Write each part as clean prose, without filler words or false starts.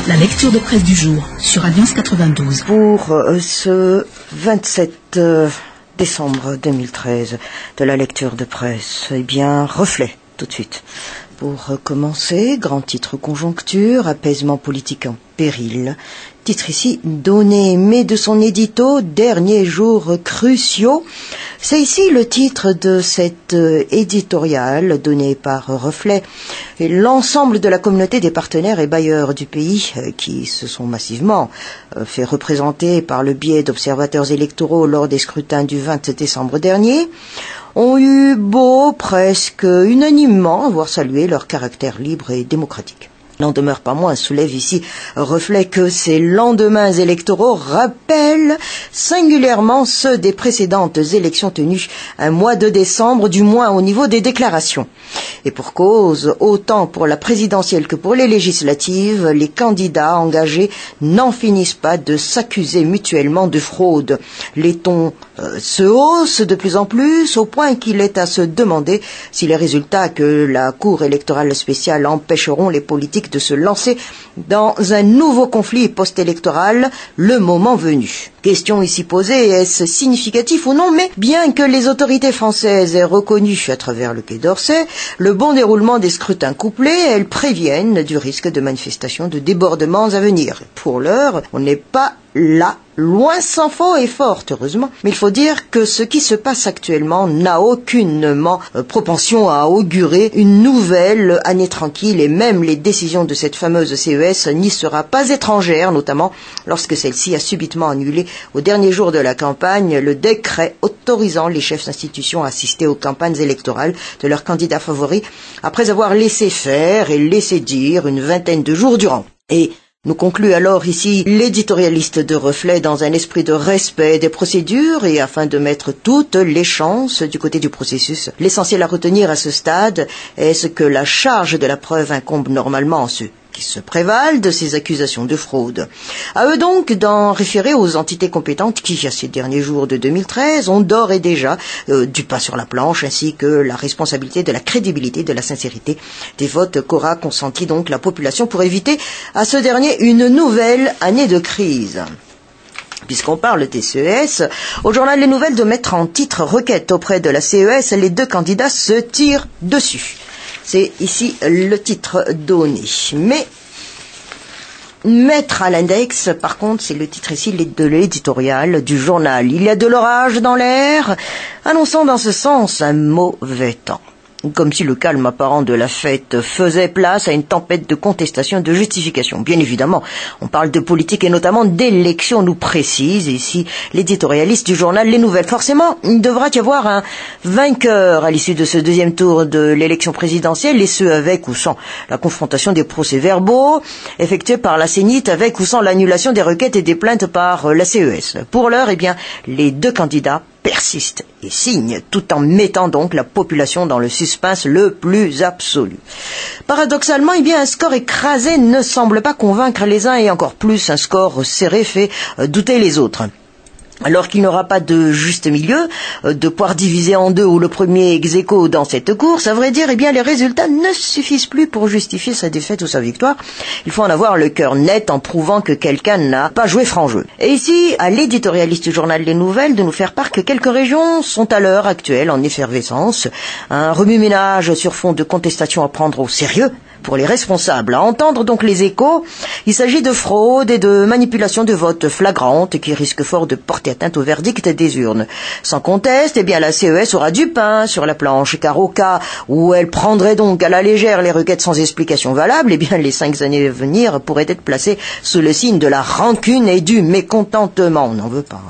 La lecture de presse du jour sur Alliance 92. Pour ce 27 décembre 2013 de la lecture de presse, eh bien, reflet tout de suite. Pour commencer, grand titre conjoncture, apaisement politique en péril. Titre ici, donné, mais de son édito, derniers jours cruciaux. C'est ici le titre de cet éditorial donné par Reflet et l'ensemble de la communauté des partenaires et bailleurs du pays qui se sont massivement fait représenter par le biais d'observateurs électoraux lors des scrutins du 20 décembre dernier, ont eu beau presque unanimement avoir salué leur caractère libre et démocratique. N'en demeure pas moins, soulève ici Reflet que ces lendemains électoraux rappellent singulièrement ceux des précédentes élections tenues un mois de décembre, du moins au niveau des déclarations. Et pour cause, autant pour la présidentielle que pour les législatives, les candidats engagés n'en finissent pas de s'accuser mutuellement de fraude. Les tons se haussent de plus en plus, au point qu'il est à se demander si les résultats que la Cour électorale spéciale empêcheront les politiques de se lancer dans un nouveau conflit post-électoral le moment venu. Question ici posée, est-ce significatif ou non, mais bien que les autorités françaises aient reconnu à travers le Quai d'Orsay le bon déroulement des scrutins couplés, elles préviennent du risque de manifestations de débordements à venir. Pour l'heure, on n'est pas là, loin s'en faut et fort heureusement, mais il faut dire que ce qui se passe actuellement n'a aucunement propension à augurer une nouvelle année tranquille, et même les décisions de cette fameuse CES n'y sera pas étrangère, notamment lorsque celle-ci a subitement annulé au dernier jour de la campagne le décret autorisant les chefs d'institutions à assister aux campagnes électorales de leurs candidats favoris, après avoir laissé faire et laissé dire une vingtaine de jours durant. Et nous conclut alors ici l'éditorialiste de Reflet dans un esprit de respect des procédures et afin de mettre toutes les chances du côté du processus. L'essentiel à retenir à ce stade est ce que la charge de la preuve incombe normalement à ceux qui se prévalent de ces accusations de fraude. À eux donc d'en référer aux entités compétentes qui, à ces derniers jours de 2013, ont d'ores et déjà du pain sur la planche, ainsi que la responsabilité de la crédibilité, de la sincérité des votes qu'aura consenti donc la population pour éviter à ce dernier une nouvelle année de crise. Puisqu'on parle des CES, au journal Les Nouvelles de mettre en titre requête auprès de la CES, les deux candidats se tirent dessus. C'est ici le titre donné. Mais mettre à l'index, par contre, c'est le titre ici de l'éditorial du journal. Il y a de l'orage dans l'air, annonçant dans ce sens un mauvais temps. Comme si le calme apparent de la fête faisait place à une tempête de contestation et de justification. Bien évidemment, on parle de politique et notamment d'élections, nous précise ici l'éditorialiste du journal Les Nouvelles. Forcément, il devra y avoir un vainqueur à l'issue de ce deuxième tour de l'élection présidentielle, et ce avec ou sans la confrontation des procès-verbaux effectués par la CENIT, avec ou sans l'annulation des requêtes et des plaintes par la CES. Pour l'heure, eh bien, les deux candidats persiste et signe, tout en mettant donc la population dans le suspense le plus absolu. Paradoxalement, eh bien, un score écrasé ne semble pas convaincre les uns, et encore plus un score serré fait douter les autres. Alors qu'il n'y aura pas de juste milieu, de pouvoir diviser en deux ou le premier ex aequo dans cette course, à vrai dire, eh bien, les résultats ne suffisent plus pour justifier sa défaite ou sa victoire. Il faut en avoir le cœur net en prouvant que quelqu'un n'a pas joué franc jeu. Et ici, à l'éditorialiste du journal Les Nouvelles de nous faire part que quelques régions sont à l'heure actuelle en effervescence, un remue-ménage sur fond de contestation à prendre au sérieux pour les responsables. À entendre donc les échos, il s'agit de fraude et de manipulation de vote flagrante qui risquent fort de porter atteinte au verdict des urnes. Sans conteste, eh bien la CES aura du pain sur la planche, car au cas où elle prendrait donc à la légère les requêtes sans explication valable, eh bien les 5 années à venir pourraient être placées sous le signe de la rancune et du mécontentement. On n'en veut pas.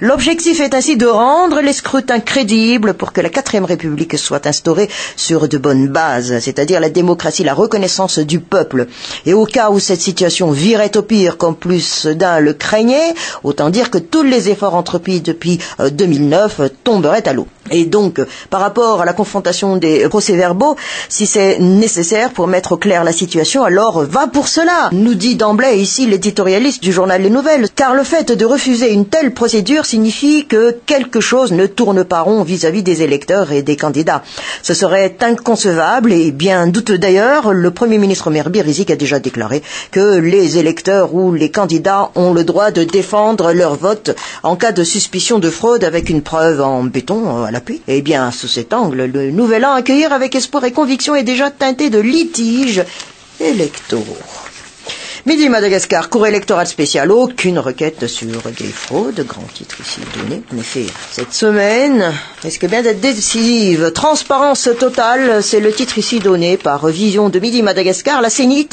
L'objectif est ainsi de rendre les scrutins crédibles pour que la 4e République soit instaurée sur de bonnes bases, c'est-à-dire la démocratie, la reconnaissance du peuple. Et au cas où cette situation virait au pire, comme plus d'un le craignait, autant dire que tous les efforts entrepris depuis 2009 tomberaient à l'eau. Et donc, par rapport à la confrontation des procès-verbaux, si c'est nécessaire pour mettre au clair la situation, alors va pour cela, nous dit d'emblée ici l'éditorialiste du journal Les Nouvelles, car le fait de refuser une telle procédure signifie que quelque chose ne tourne pas rond vis-à-vis des électeurs et des candidats. Ce serait inconcevable et bien douteux d'ailleurs le Premier ministre Omer Birizik a déjà déclaré que les électeurs ou les candidats ont le droit de défendre leur vote en cas de suspicion de fraude avec une preuve en béton à l'appui. Eh bien, sous cet angle, le nouvel an à accueillir avec espoir et conviction est déjà teinté de litiges électoraux. Midi Madagascar, cours électoral spécial, aucune requête sur des fraudes, grand titre ici donné. En effet, cette semaine risque bien d'être décisive. Transparence totale, c'est le titre ici donné par Vision de Midi Madagascar. La CENIT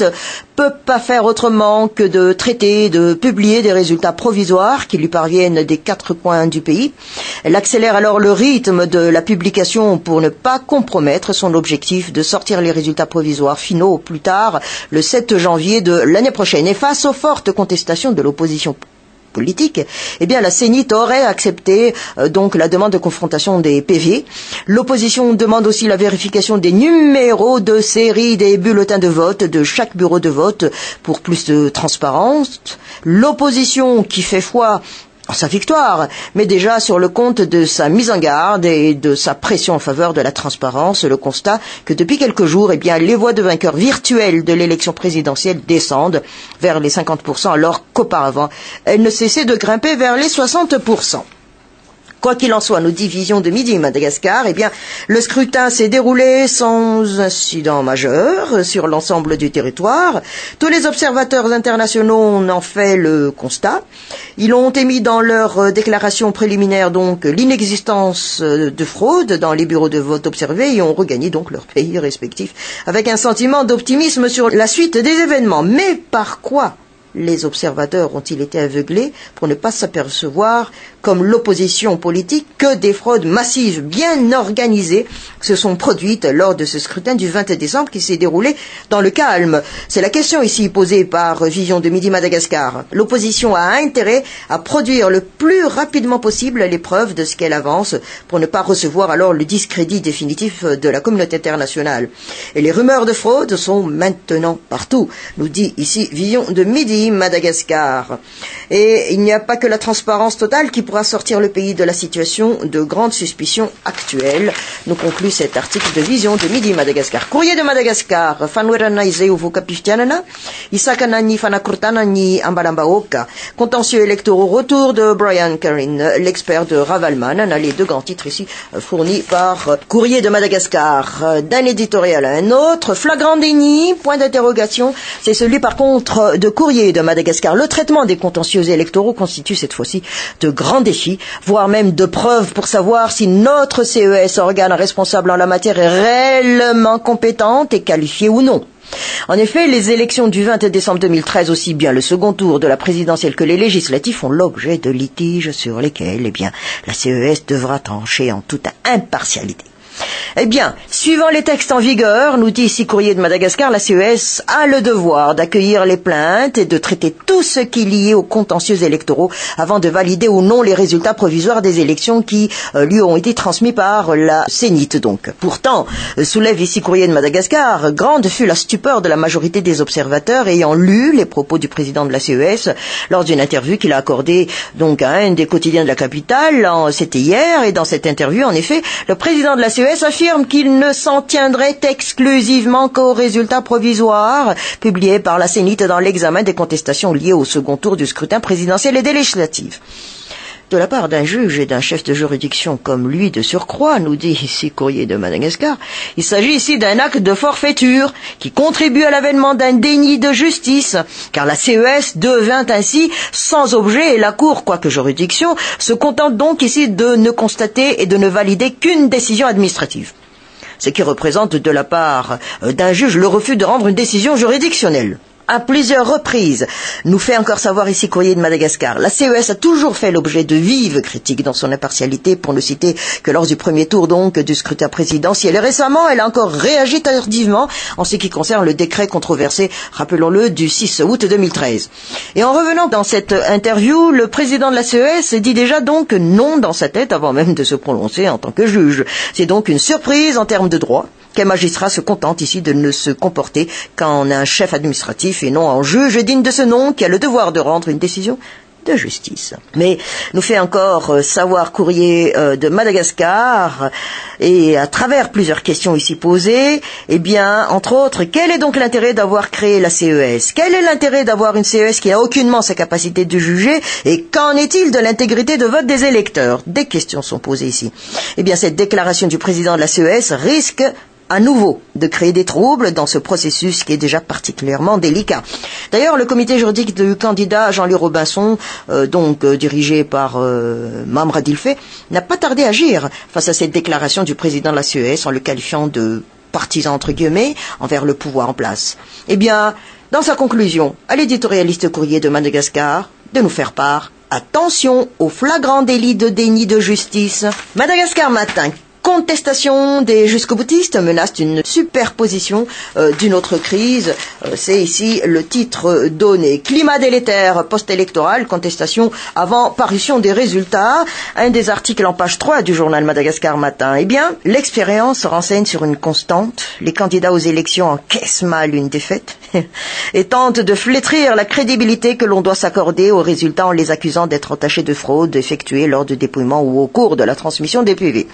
peut pas faire autrement que de traiter, de publier des résultats provisoires qui lui parviennent des 4 coins du pays. Elle accélère alors le rythme de la publication pour ne pas compromettre son objectif de sortir les résultats provisoires finaux au plus tard le 7 janvier de l'année prochaine. Et face aux fortes contestations de l'opposition politique, eh bien la CENIT aurait accepté donc la demande de confrontation des PV. L'opposition demande aussi la vérification des numéros de série des bulletins de vote de chaque bureau de vote pour plus de transparence. L'opposition qui fait foi en sa victoire, mais déjà sur le compte de sa mise en garde et de sa pression en faveur de la transparence, le constat que depuis quelques jours, eh bien, les voix de vainqueurs virtuelles de l'élection présidentielle descendent vers les 50%, alors qu'auparavant, elles ne cessaient de grimper vers les 60%. Quoi qu'il en soit, nous dit Vision de Midi Madagascar, eh bien, le scrutin s'est déroulé sans incident majeur sur l'ensemble du territoire. Tous les observateurs internationaux en ont fait le constat. Ils ont émis dans leur déclaration préliminaire donc l'inexistence de fraude dans les bureaux de vote observés et ont regagné donc leur pays respectif avec un sentiment d'optimisme sur la suite des événements. Mais par quoi les observateurs ont-ils été aveuglés pour ne pas s'apercevoir, comme l'opposition politique, que des fraudes massives bien organisées se sont produites lors de ce scrutin du 20 décembre qui s'est déroulé dans le calme? C'est la question ici posée par Vision de Midi Madagascar. L'opposition a intérêt à produire le plus rapidement possible les preuves de ce qu'elle avance pour ne pas recevoir alors le discrédit définitif de la communauté internationale. Et les rumeurs de fraude sont maintenant partout, nous dit ici Vision de Midi Madagascar. Et il n'y a pas que la transparence totale qui pourra sortir le pays de la situation de grande suspicion actuelle, nous conclut cet article de Vision de Midi Madagascar. Courrier de Madagascar, fanoerana izay ho voka-pifidianana, isakana ny fanakortana ny ambalambahoaka, contentieux électoraux, retour de Brian Carin, l'expert de Ravalman, les deux grands titres ici fournis par Courrier de Madagascar. D'un éditorial à un autre, flagrant déni, point d'interrogation, c'est celui par contre de Courrier de Madagascar. Le traitement des contentieux électoraux constitue cette fois-ci de grands défis, voire même de preuves pour savoir si notre CES, organe responsable en la matière, est réellement compétente et qualifiée ou non. En effet, les élections du 20 décembre 2013, aussi bien le second tour de la présidentielle que les législatives, font l'objet de litiges sur lesquels, eh bien, la CES devra trancher en toute impartialité. Eh bien, suivant les textes en vigueur, nous dit ici Courrier de Madagascar, la CES a le devoir d'accueillir les plaintes et de traiter tout ce qui est lié aux contentieux électoraux avant de valider ou non les résultats provisoires des élections qui lui ont été transmis par la CENIT. Donc, pourtant, soulève ici Courrier de Madagascar, grande fut la stupeur de la majorité des observateurs ayant lu les propos du président de la CES lors d'une interview qu'il a accordée donc à un des quotidiens de la capitale. C'était hier, et dans cette interview, en effet, le président de la CES affirme qu'il ne s'en tiendrait exclusivement qu'aux résultats provisoires publiés par la CENIT dans l'examen des contestations liées au second tour du scrutin présidentiel et des législatives. De la part d'un juge et d'un chef de juridiction comme lui de surcroît, nous dit ici Courrier de Madagascar, il s'agit ici d'un acte de forfaiture qui contribue à l'avènement d'un déni de justice, car la CES devint ainsi sans objet et la Cour, quoique juridiction, se contente donc ici de ne constater et de ne valider qu'une décision administrative. Ce qui représente de la part d'un juge le refus de rendre une décision juridictionnelle. À plusieurs reprises, nous fait encore savoir ici Courrier de Madagascar, la CES a toujours fait l'objet de vives critiques dans son impartialité, pour ne citer que lors du premier tour donc du scrutin présidentiel. Et récemment, elle a encore réagi tardivement en ce qui concerne le décret controversé, rappelons-le, du 6 août 2013. Et en revenant dans cette interview, le président de la CES dit déjà donc non dans sa tête avant même de se prononcer en tant que juge. C'est donc une surprise en termes de droit qu'un magistrat se contente ici de ne se comporter qu'en un chef administratif et non en juge digne de ce nom qui a le devoir de rendre une décision administrative. Fin de citation. de justice. Mais nous fait encore savoir Courrier de Madagascar, et à travers plusieurs questions ici posées, eh bien, entre autres, quel est donc l'intérêt d'avoir créé la CES? Quel est l'intérêt d'avoir une CES qui n'a aucunement sa capacité de juger? Et qu'en est-il de l'intégrité de vote des électeurs? Des questions sont posées ici. Eh bien, cette déclaration du président de la CES risque à nouveau de créer des troubles dans ce processus qui est déjà particulièrement délicat. D'ailleurs, le comité juridique du candidat Jean-Louis Robinson, dirigé par Mamra Dilfé, n'a pas tardé à agir face à cette déclaration du président de la CES en le qualifiant de partisan entre guillemets envers le pouvoir en place. Eh bien, dans sa conclusion, à l'éditorialiste Courrier de Madagascar de nous faire part, attention au flagrant délit de déni de justice. Madagascar Matin. Contestation des jusqu'au-boutistes menace d'une superposition d'une autre crise. C'est ici le titre donné. Climat délétère post-électoral, contestation avant parution des résultats. Un des articles en page 3 du journal Madagascar Matin. Eh bien, l'expérience renseigne sur une constante. Les candidats aux élections encaissent mal une défaite et tentent de flétrir la crédibilité que l'on doit s'accorder aux résultats en les accusant d'être entachés de fraude effectuée lors du dépouillement ou au cours de la transmission des PV.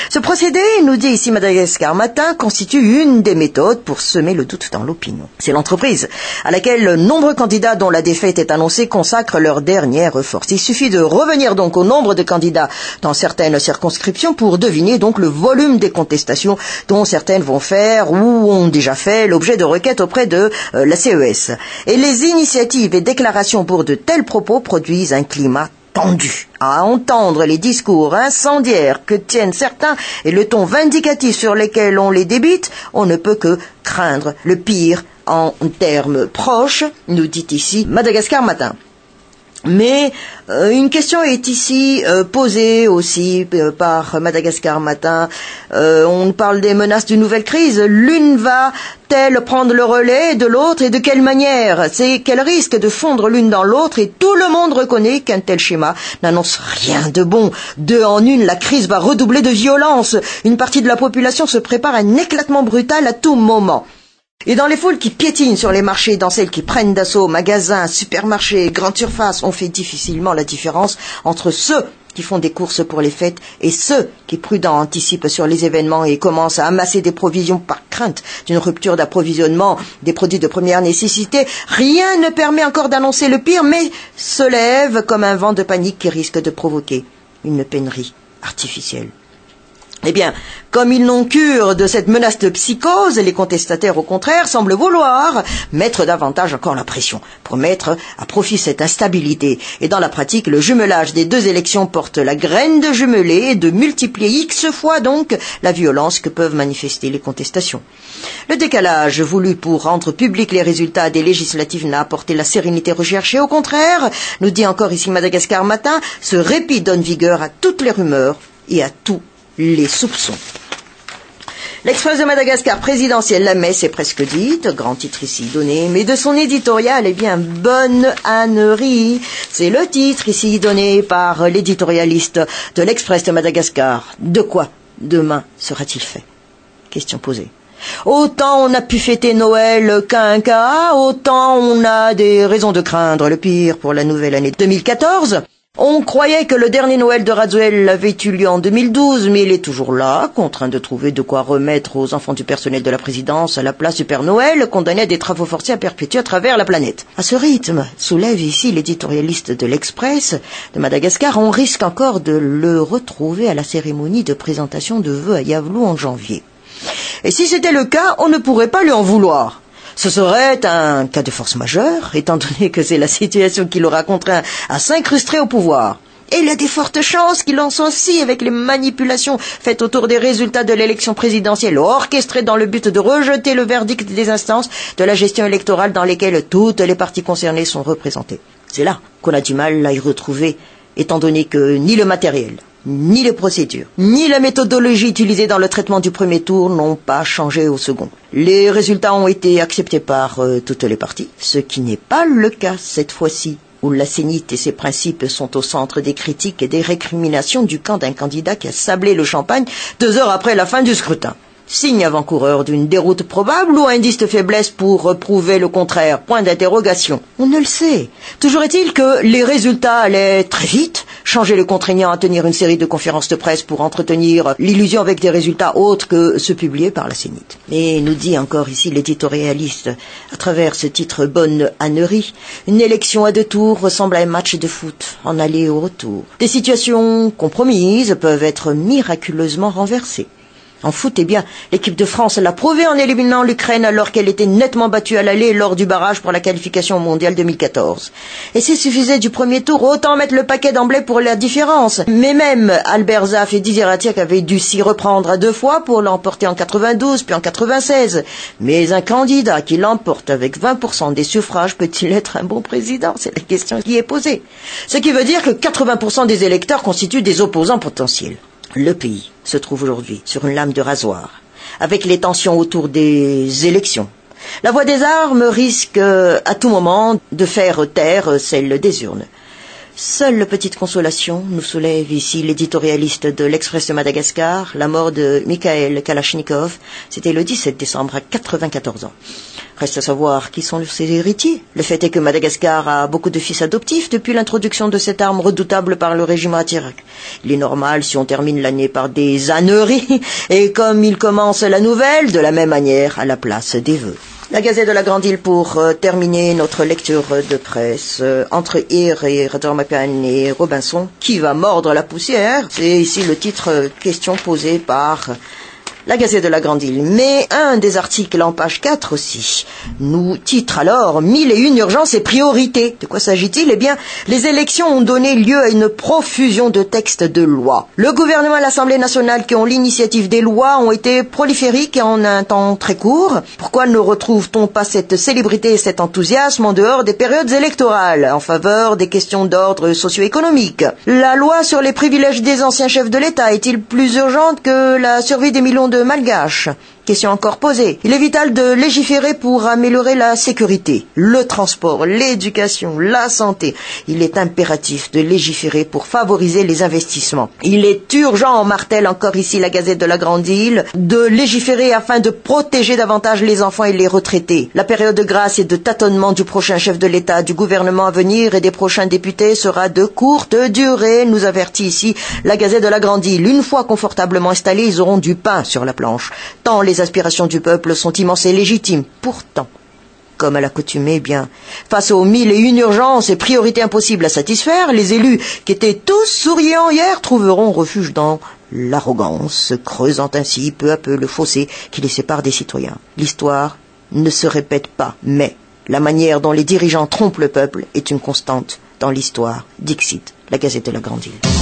Ce procédé, nous dit ici Madagascar Matin, constitue une des méthodes pour semer le doute dans l'opinion. C'est l'entreprise à laquelle nombreux candidats dont la défaite est annoncée consacrent leur dernière force. Il suffit de revenir donc au nombre de candidats dans certaines circonscriptions pour deviner donc le volume des contestations dont certaines vont faire ou ont déjà fait l'objet de requêtes auprès de la CES. Et les initiatives et déclarations pour de tels propos produisent un climat tendu. À entendre les discours incendiaires que tiennent certains et le ton vindicatif sur lesquels on les débite, on ne peut que craindre le pire en termes proches, nous dit ici Madagascar Matin. Mais une question est ici posée aussi par Madagascar Matin. On parle des menaces d'une nouvelle crise. L'une va-t-elle prendre le relais de l'autre et de quelle manière? C'est quel risque de fondre l'une dans l'autre et tout le monde reconnaît qu'un tel schéma n'annonce rien de bon. Deux en une, la crise va redoubler de violence. Une partie de la population se prépare à un éclatement brutal à tout moment. Et dans les foules qui piétinent sur les marchés, dans celles qui prennent d'assaut magasins, supermarchés, grandes surfaces, on fait difficilement la différence entre ceux qui font des courses pour les fêtes et ceux qui, prudents, anticipent sur les événements et commencent à amasser des provisions par crainte d'une rupture d'approvisionnement des produits de première nécessité. Rien ne permet encore d'annoncer le pire, mais se lève comme un vent de panique qui risque de provoquer une pénurie artificielle. Eh bien, comme ils n'ont cure de cette menace de psychose, les contestataires, au contraire, semblent vouloir mettre davantage encore la pression pour mettre à profit cette instabilité. Et dans la pratique, le jumelage des deux élections porte la graine de jumeler et de multiplier X fois donc la violence que peuvent manifester les contestations. Le décalage voulu pour rendre publics les résultats des législatives n'a apporté la sérénité recherchée. Au contraire, nous dit encore ici Madagascar Matin, ce répit donne vigueur à toutes les rumeurs et à tous les soupçons. L'Express de Madagascar présidentielle, la messe est presque dite, grand titre ici donné, mais de son éditorial, eh bien, bonne ânerie. C'est le titre ici donné par l'éditorialiste de l'Express de Madagascar. De quoi demain sera-t-il fait? Question posée. Autant on a pu fêter Noël qu'un cas, autant on a des raisons de craindre le pire pour la nouvelle année 2014. On croyait que le dernier Noël de Razuel avait eu lieu en 2012, mais il est toujours là, contraint de trouver de quoi remettre aux enfants du personnel de la présidence à la place du Père Noël, condamné à des travaux forcés à perpétuer à travers la planète. À ce rythme, soulève ici l'éditorialiste de l'Express de Madagascar, on risque encore de le retrouver à la cérémonie de présentation de vœux à Yavlou en janvier. Et si c'était le cas, on ne pourrait pas lui en vouloir. Ce serait un cas de force majeure, étant donné que c'est la situation qui l'aura contraint à s'incruster au pouvoir. Et il y a des fortes chances qu'il en soit ainsi avec les manipulations faites autour des résultats de l'élection présidentielle, orchestrées dans le but de rejeter le verdict des instances de la gestion électorale dans lesquelles toutes les parties concernées sont représentées. C'est là qu'on a du mal à y retrouver, étant donné que ni le matériel, ni les procédures, ni la méthodologie utilisée dans le traitement du premier tour n'ont pas changé au second. Les résultats ont été acceptés par toutes les parties, ce qui n'est pas le cas cette fois-ci, où la Sénite et ses principes sont au centre des critiques et des récriminations du camp d'un candidat qui a sablé le champagne 2 heures après la fin du scrutin. Signe avant-coureur d'une déroute probable ou indice de faiblesse pour prouver le contraire? Point d'interrogation. On ne le sait. Toujours est-il que les résultats allaient très vite, changer les contraignant à tenir une série de conférences de presse pour entretenir l'illusion avec des résultats autres que ceux publiés par la Sénite. Et nous dit encore ici l'éditorialiste, à travers ce titre bonne ânerie, une élection à 2 tours ressemble à un match de foot, en aller et au retour. Des situations compromises peuvent être miraculeusement renversées. En foot, eh bien, l'équipe de France l'a prouvé en éliminant l'Ukraine alors qu'elle était nettement battue à l'aller lors du barrage pour la qualification au mondial 2014. Et s'il suffisait du premier tour, autant mettre le paquet d'emblée pour la différence. Mais même Albert Zaff et Didier Ratiak avaient dû s'y reprendre à 2 fois pour l'emporter en 92 puis en 96. Mais un candidat qui l'emporte avec 20% des suffrages peut-il être un bon président? C'est la question qui est posée. Ce qui veut dire que 80% des électeurs constituent des opposants potentiels. Le pays se trouve aujourd'hui sur une lame de rasoir, avec les tensions autour des élections. La voie des armes risque à tout moment de faire taire celle des urnes. Seule petite consolation nous soulève ici l'éditorialiste de l'Express de Madagascar, la mort de Mikhail Kalachnikov, c'était le 17 décembre à 94 ans. Reste à savoir qui sont ses héritiers. Le fait est que Madagascar a beaucoup de fils adoptifs depuis l'introduction de cette arme redoutable par le régime Ratsiak. Il est normal si on termine l'année par des âneries, et comme il commence la nouvelle, de la même manière à la place des vœux. La Gazette de la Grande Île pour terminer notre lecture de presse. Entre Ir et Ratormapian et Robinson, qui va mordre la poussière? C'est ici le titre question posée par la Gazette de la Grande Île. Mais un des articles en page 4 aussi nous titre alors 1001 urgences et priorités. De quoi s'agit-il? Eh bien, les élections ont donné lieu à une profusion de textes de loi. Le gouvernement et l'Assemblée nationale qui ont l'initiative des lois ont été prolifiques en un temps très court. Pourquoi ne retrouve-t-on pas cette célébrité et cet enthousiasme en dehors des périodes électorales en faveur des questions d'ordre socio-économique? La loi sur les privilèges des anciens chefs de l'État est-il plus urgente que la survie des millions de Malgaches? Question encore posée. Il est vital de légiférer pour améliorer la sécurité, le transport, l'éducation, la santé. Il est impératif de légiférer pour favoriser les investissements. Il est urgent, martèle encore ici la Gazette de la Grande Île, de légiférer afin de protéger davantage les enfants et les retraités. La période de grâce et de tâtonnement du prochain chef de l'État, du gouvernement à venir et des prochains députés sera de courte durée, nous avertit ici la Gazette de la Grande Île. Une fois confortablement installés, ils auront du pain sur la planche. Tant les aspirations du peuple sont immenses et légitimes. Pourtant, comme à l'accoutumée, bien, face aux 1001 urgences et priorités impossibles à satisfaire, les élus, qui étaient tous souriants hier, trouveront refuge dans l'arrogance, creusant ainsi peu à peu le fossé qui les sépare des citoyens. L'histoire ne se répète pas, mais la manière dont les dirigeants trompent le peuple est une constante dans l'histoire. Dixit, la Gazette de la Grande Île.